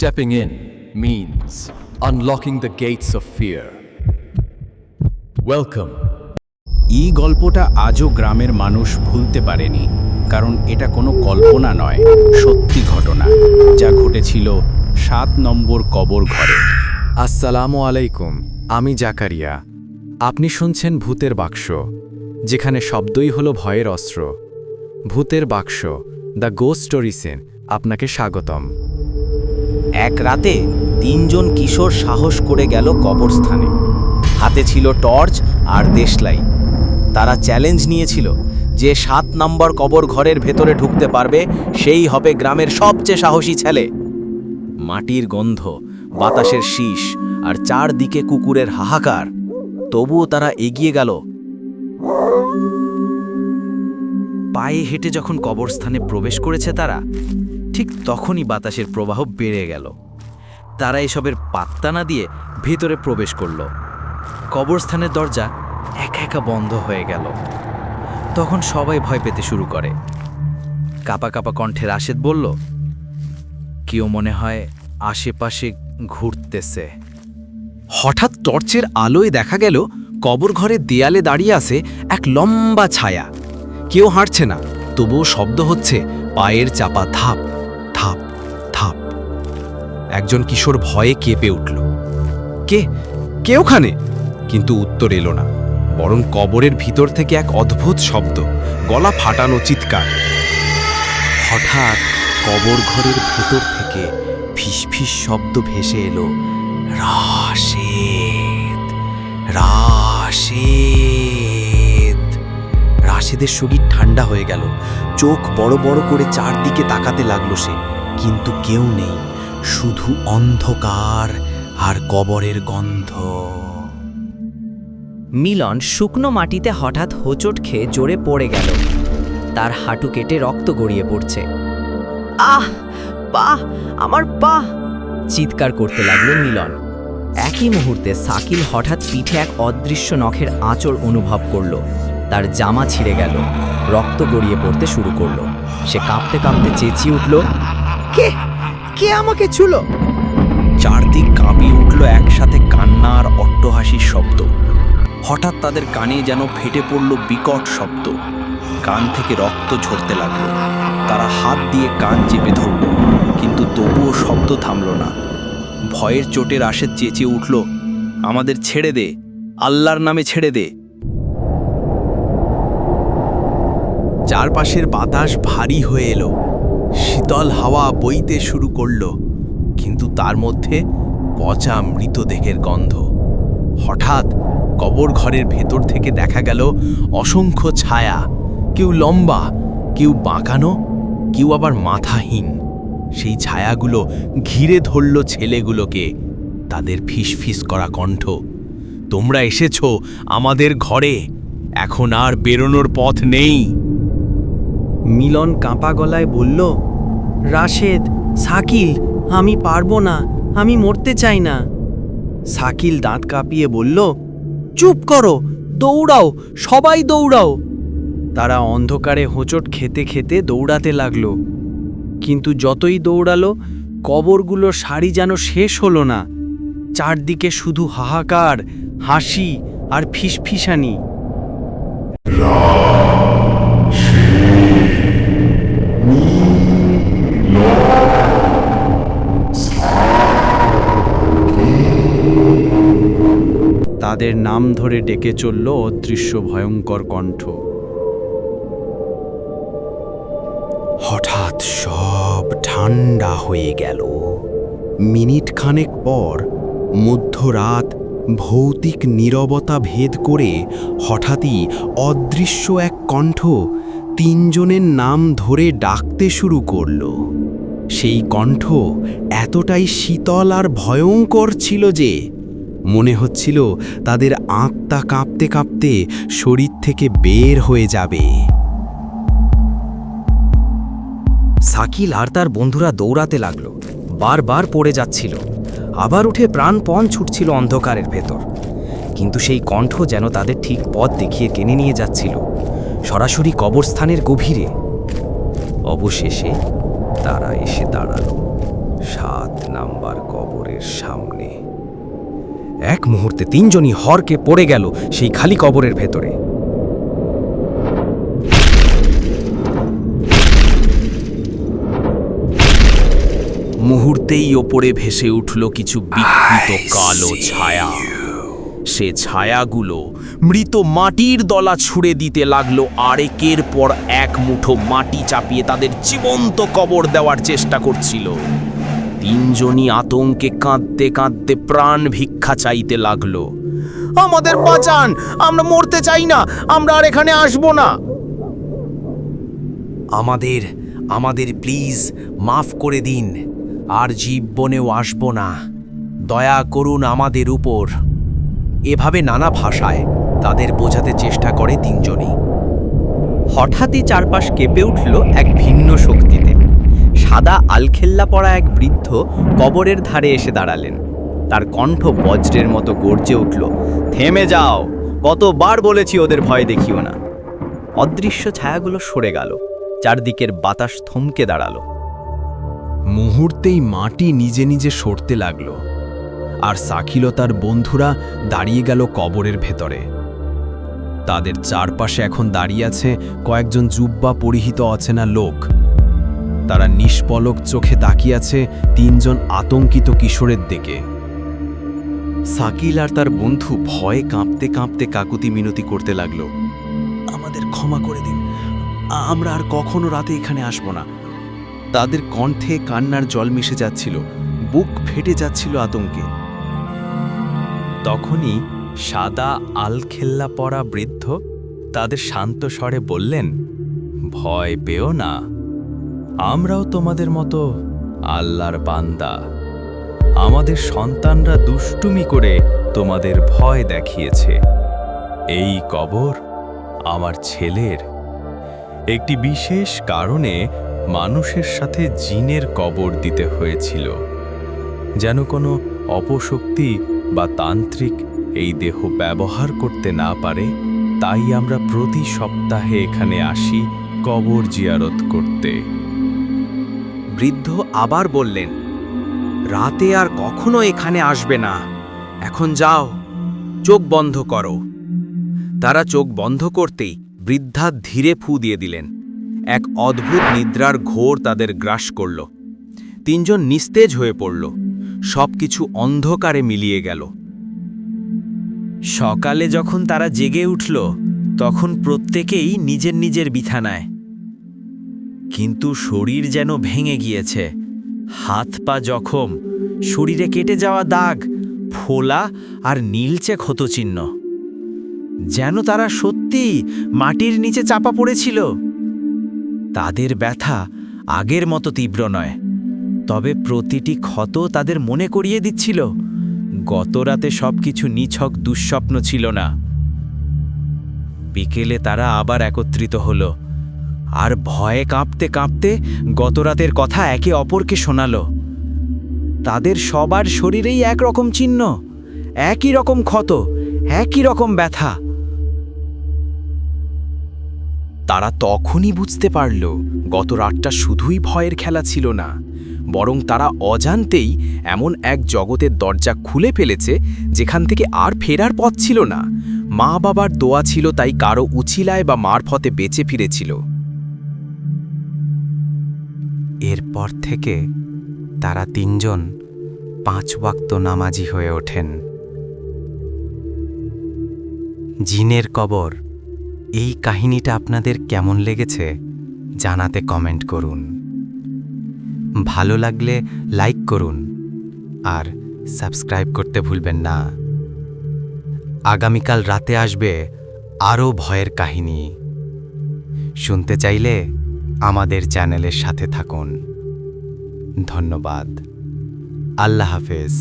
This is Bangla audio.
Stepping in means unlocking the gates of fear. Welcome. এই গল্পটা আজও গ্রামের মানুষ ভুলতে পারেনি, কারণ এটা কোনো কল্পনা নয়, সত্যি ঘটনা যা ঘটেছিল ৭ নম্বর কবর ঘরে। আসসালামু আলাইকুম, আমি জাকারিয়া। আপনি শুনছেন ভূতের বাক্স, যেখানে শব্দই হলো ভয়ের অস্ত্র। ভূতের বাক্স, দ্য গোস্ট স্টোরিসে আপনাকে স্বাগতম। এক রাতে ৩ জন কিশোর সাহস করে গেল কবরস্থানে। হাতে ছিল টর্চ আর দেশলাই। তারা চ্যালেঞ্জ নিয়েছিল যে ৭ নম্বর কবর ঘরের ভেতরে ঢুকতে পারবে সেই হবে গ্রামের সবচেয়ে সাহসী ছেলে। মাটির গন্ধ, বাতাসের শীষ আর চারদিকে কুকুরের হাহাকার, তবুও তারা এগিয়ে গেল। পায়ে হেঁটে যখন কবরস্থানে প্রবেশ করেছে তারা, ঠিক তখনই বাতাসের প্রবাহ বেড়ে গেল। তারা এসবের পাত্তা না দিয়ে ভেতরে প্রবেশ করল। কবরস্থানের দরজা একা একা বন্ধ হয়ে গেল। তখন সবাই ভয় পেতে শুরু করে। কাপা কাপা কণ্ঠে রাশেদ বলল, কেউ মনে হয় আশেপাশে ঘুরতেছে। হঠাৎ টর্চের আলোয় দেখা গেল কবর ঘরের দেয়ালে দাঁড়িয়ে আছে এক লম্বা ছায়া। কেউ হাঁটছে না, তবুও শব্দ হচ্ছে পায়ের চাপা ধাপ ধাপ ধাপ। একজন কিশোর ভয়ে কেঁপে উঠল। কে ওখানে? কিন্তু উত্তর এলো না, বরং কবরের ভিতর থেকে এক অদ্ভুত শব্দ, গলা ফাটানো চিৎকার। হঠাৎ কবর ঘরের ভেতর থেকে ফিসফিস শব্দ ভেসে এলো, রাশেদ, রাশেদ। রাশেদের শরীর ঠান্ডা হয়ে গেল, চোখ বড় বড় করে চারদিকে তাকাতে লাগলো সে, কিন্তু কেউ নেই, শুধু অন্ধকার আর কবরের গন্ধ। মিলন শুকনো মাটিতে হঠাৎ হোঁচট খেয়ে জোরে পড়ে গেল। তার হাঁটু কেটে রক্ত গড়িয়ে পড়ছে। আহ, পা, আমার পা! চিৎকার করতে লাগলো মিলন। একই মুহূর্তে সাকিল হঠাৎ পিঠে এক অদৃশ্য নখের আঁচড় অনুভব করল। তার জামা ছিঁড়ে গেল, রক্ত গড়িয়ে পড়তে শুরু করলো। সে কাঁপতে কাঁপতে চেঁচিয়ে উঠল, কে আমাকে ছুলো? চারদিক কাঁপিয়ে উঠল একসাথে কান্না আর অট্টহাসির শব্দ। হঠাৎ তাদের কানে যেন ফেটে পড়ল বিকট শব্দ। কান থেকে রক্ত ঝরতে লাগলো। তারা হাত দিয়ে কান চেপে ধরল, কিন্তু তবুও শব্দ থামল না। ভয়ের চোটে রাশেদ চেঁচিয়ে উঠল, আমাদের ছেড়ে দে, আল্লাহর নামে ছেড়ে দে। চারপাশের বাতাস ভারী হয়ে এলো, শীতল হাওয়া বইতে শুরু করলো, কিন্তু তার মধ্যে পচা মৃতদেহের গন্ধ। হঠাৎ কবর ঘরের ভেতর থেকে দেখা গেল অসংখ্য ছায়া, কেউ লম্বা, কেউ বাঁকানো, কেউ আবার মাথাহীন। সেই ছায়াগুলো ঘিরে ধরল ছেলেগুলোকে, তাদের ফিসফিস করা কণ্ঠ, তোমরা এসেছো আমাদের ঘরে, এখন আর বেরোনোর পথ নেই। মিলন কাঁপা গলায় বলল, রাশেদ, সাকিল, আমি পারবো না, আমি মরতে চাই না। সাকিল দাঁত কাঁপিয়ে বলল, চুপ করো, দৌড়াও, সবাই দৌড়াও। তারা অন্ধকারে হোঁচট খেতে খেতে দৌড়াতে লাগলো, কিন্তু যতই দৌড়ালো কবরগুলোর সারি যেন শেষ হলো না। চারদিকে শুধু হাহাকার, হাসি আর ফিসফিসানি। তাদের নাম ধরে ডেকে চলল অদৃশ্য ভয়ঙ্কর কণ্ঠ। হঠাৎ সব ঠান্ডা হয়ে গেল। মিনিট খানেক পর মধ্যরাত ভৌতিক নীরবতা ভেদ করে হঠাৎই অদৃশ্য এক কণ্ঠ ৩ জনের নাম ধরে ডাকতে শুরু করল। সেই কণ্ঠ এতটাই শীতল আর ভয়ঙ্কর ছিল যে মনে হচ্ছিল তাদের আত্মা কাঁপতে কাঁপতে শরীর থেকে বের হয়ে যাবে। সাকিল আর তার বন্ধুরা দৌড়াতে লাগলো, বারবার পড়ে যাচ্ছিল, আবার উঠে প্রাণপণ ছুটছিল অন্ধকারের ভেতর। কিন্তু সেই কণ্ঠ যেন তাদের ঠিক পথ দেখিয়ে টেনে নিয়ে যাচ্ছিল, সরাসরি কবরস্থানের গভীরে। অবশেষে তারা এসে দাঁড়ালো। 7 নাম্বার কবরের সামনে। এক মুহূর্তে তিনজনই হরকে পড়ে গেল সেই খালি কবরের ভেতরে। মুহূর্তেই ওপরে ভেসে উঠল কিছু বিকৃত কালো ছায়া। সে ছায়াগুলো মৃত মাটির দলা ছুঁড়ে দিতে লাগলো, আর একের পর এক মুঠো মাটি চাপিয়ে তাদের জীবন্ত কবর দেওয়ার চেষ্টা করছিল। তিনজনই আতঙ্কে কাঁদতে কাঁদতে প্রাণ ভিক্ষা চাইতে লাগলো। আমাদের বাঁচান, আমরা মরতে চাই না, আমরা আর এখানে আসবো না। আমাদের প্লিজ মাফ করে দিন, আর জীবনেও আসবো না, দয়া করুন আমাদের উপর। এভাবে নানা ভাষায় তাদের বোঝাতে চেষ্টা করে তিনজনই। হঠাৎই চারপাশ কেঁপে উঠল এক ভিন্ন শক্তিতে। সাদা আলখেল্লা পরা এক বৃদ্ধ কবরের ধারে এসে দাঁড়ালেন। তার কণ্ঠ বজ্রের মতো গর্জে উঠল, থেমে যাও, কতবার বলেছি ওদের ভয় দেখিও না। অদৃশ্য ছায়াগুলো সরে গেল, চারদিকের বাতাস থমকে দাঁড়ালো। মুহূর্তেই মাটি নিজে নিজে সরতে লাগলো, আর সাকিল ও তার বন্ধুরা দাঁড়িয়ে গেল কবরের ভেতরে। তাদের চারপাশে এখন দাঁড়িয়ে আছে কয়েকজন জুব্বা পরিহিত অচেনা লোক। তারা নিষ্পলক চোখে তাকিয়ে আছে তিনজন আতঙ্কিত কিশোরের দিকে। সাকিল আর তার বন্ধু ভয়ে কাঁপতে কাঁপতে কাকুতি মিনতি করতে লাগলো। আমাদের ক্ষমা করে দিন, আমরা আর কখনো রাতে এখানে আসব না। তাদের কণ্ঠে কান্নার জল মিশে যাচ্ছিল, বুক ফেটে যাচ্ছিল আতঙ্কে। তখনই সাদা আলখেল্লা পরা বৃদ্ধ তাদের শান্ত স্বরে বললেন, ভয় পেও না, আমরাও তোমাদের মতো আল্লাহর বান্দা। আমাদের সন্তানরা দুষ্টুমি করে তোমাদের ভয় দেখিয়েছে। এই কবর আমার ছেলের। একটি বিশেষ কারণে মানুষের সাথে জিনের কবর দিতে হয়েছিল, যেন কোনো অপশক্তি বা তান্ত্রিক এই দেহ ব্যবহার করতে না পারে। তাই আমরা প্রতি সপ্তাহে এখানে আসি কবর জিয়ারত করতে। বৃদ্ধ আবার বললেন, রাতে আর কখনো এখানে আসবে না, এখন যাও, চোখ বন্ধ করো। তারা চোখ বন্ধ করতেই বৃদ্ধা ধীরে ফু দিয়ে দিলেন। এক অদ্ভুত নিদ্রার ঘোর তাদের গ্রাস করল। তিনজন নিস্তেজ হয়ে পড়ল, সবকিছু অন্ধকারে মিলিয়ে গেল। সকালে যখন তারা জেগে উঠল, তখন প্রত্যেকেই নিজের নিজের বিছানায়। কিন্তু শরীর যেন ভেঙে গিয়েছে, হাত পা জখম, শরীরে কেটে যাওয়া দাগ, ফোলা আর নীলচে ক্ষতচিহ্ন, যেন তারা সত্যি মাটির নিচে চাপা পড়েছিল। তাদের ব্যথা আগের মতো তীব্র নয়, তবে প্রতিটি ক্ষত তাদের মনে করিয়ে দিচ্ছিল গতরাতে সবকিছু নিছক দুঃস্বপ্ন ছিল না। বিকেলে তারা আবার একত্রিত হলো, আর ভয়ে কাঁপতে কাঁপতে গতরাতের কথা একে অপরকে শোনালো। তাদের সবার শরীরেই একরকম চিহ্ন, একই রকম ক্ষত, একই রকম ব্যথা। তারা তখনই বুঝতে পারল গত রাতটা শুধুই ভয়ের খেলা ছিল না, বরং তারা অজান্তেই এমন এক জগতের দরজা খুলে ফেলেছে যেখান থেকে আর ফেরার পথ ছিল না। মা বাবার দোয়া ছিল, তাই কারো উছিলায় বা মারফতে বেঁচে ফিরেছিল। এরপর থেকে তারা তিনজন 5 ওয়াক্ত নামাজি হয়ে ওঠেন। জিনের কবর, এই কাহিনীটা আপনাদের কেমন লেগেছে জানাতে কমেন্ট করুন। ভালো লাগলে লাইক করুন আর সাবস্ক্রাইব করতে ভুলবেন না। আগামীকাল রাতে আসবে আরও ভয়ের কাহিনী। শুনতে চাইলে আমাদের চ্যানেলের সাথে থাকুন। ধন্যবাদ। আল্লাহ হাফেজ।